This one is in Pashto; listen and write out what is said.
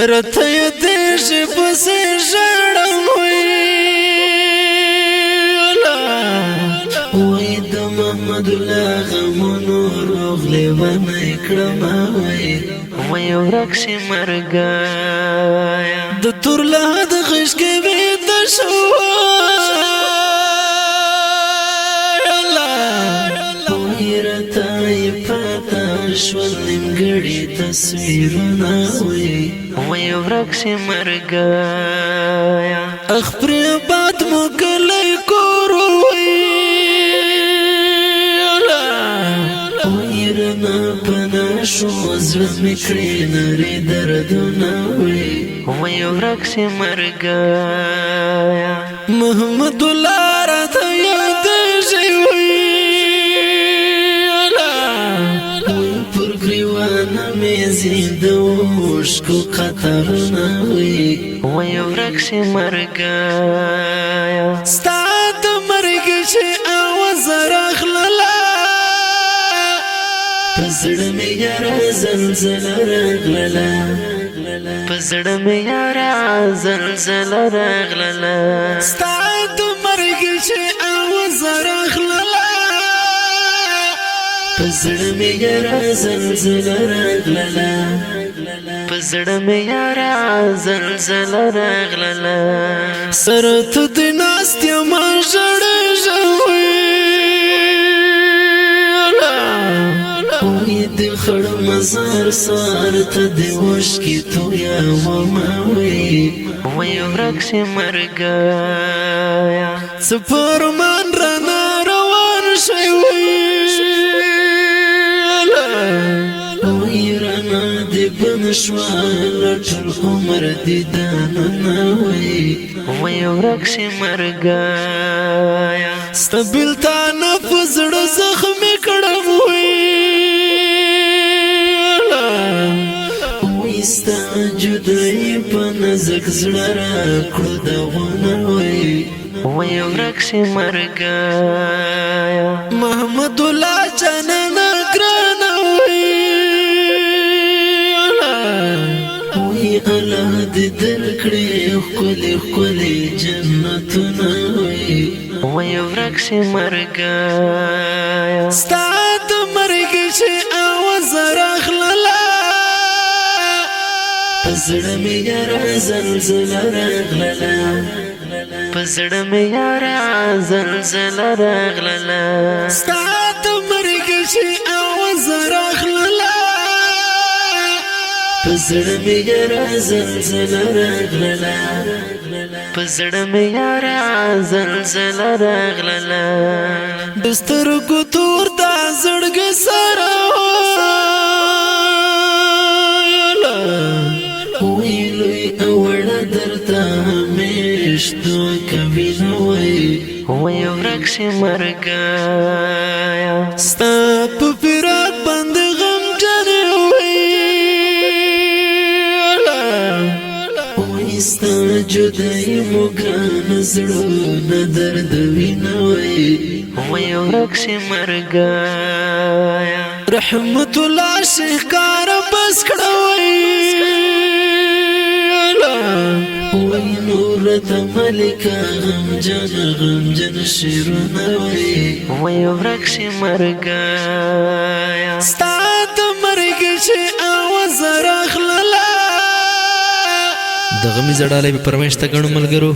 رته دیش پس ژړم وای د محمد الله غمونو روغلی ونه کړم وای ورک شي مرګایا د تور لحد غش کې وې د شو شول نیمګړي تصویرونه وای ورک شي مرګایا اخبر باد مو کلی کور وای رنا پنا شو زړه مې کړې نری دردونه وای ورک شي مرګایا محمد الله راته یاد شي زیندوشکو قطرنا وی ورک شي مرګایا ستا د مرګ چې اواز راغله په زړه مې یاره زلزله راغله په زړه مې یاره زلزله راغله ستا د مرګ چې اواز راغله پزړه مې یاره زلزله راغله پزړه مې یاره زلزله راغله سره ته د ناست یم ژړې ژوي وای د خړ مزار سار ته د وشکې تویا وما وای ورک شي مرګایا سپرمان رانه روان شي بنشوال ټول عمر دي دانونه وای ورک شي مرګایا ستبل تا نفس زړه زخمي کړم وای ستا جدای په نزک زړه راکړو دغونه وای ورک شي مرګایا محمد الله جانانه ګرانه الله دې درکړې ښکلې ښکلې جنتونه وای ورک شي مرګایا ستا د مرګ چې اواز راغله په زړه مې یاره زلزله راغله په زړه مې یاره زلزله راغله ستا د مرګ چې اواز راغله پزړه مې یاره زلزله راغله پزړه مې یاره زلزله راغله د سترګو تور د زړګي سره وای لوی اوړه درته مېشتو کوي وای ورک شي مرګایا ستا په فراق باندې غمجن ستا جدای مګران زړونه درد وینوي وای ورک شي مرګایا رحمت الله شیخ کار بس کړوي وای نور ته ملک غمجن شیرونه وای ورک شي مرګایا ستا د مرګ چې اواز راغله د غمی زړاله په پرمشته غنو ملګرو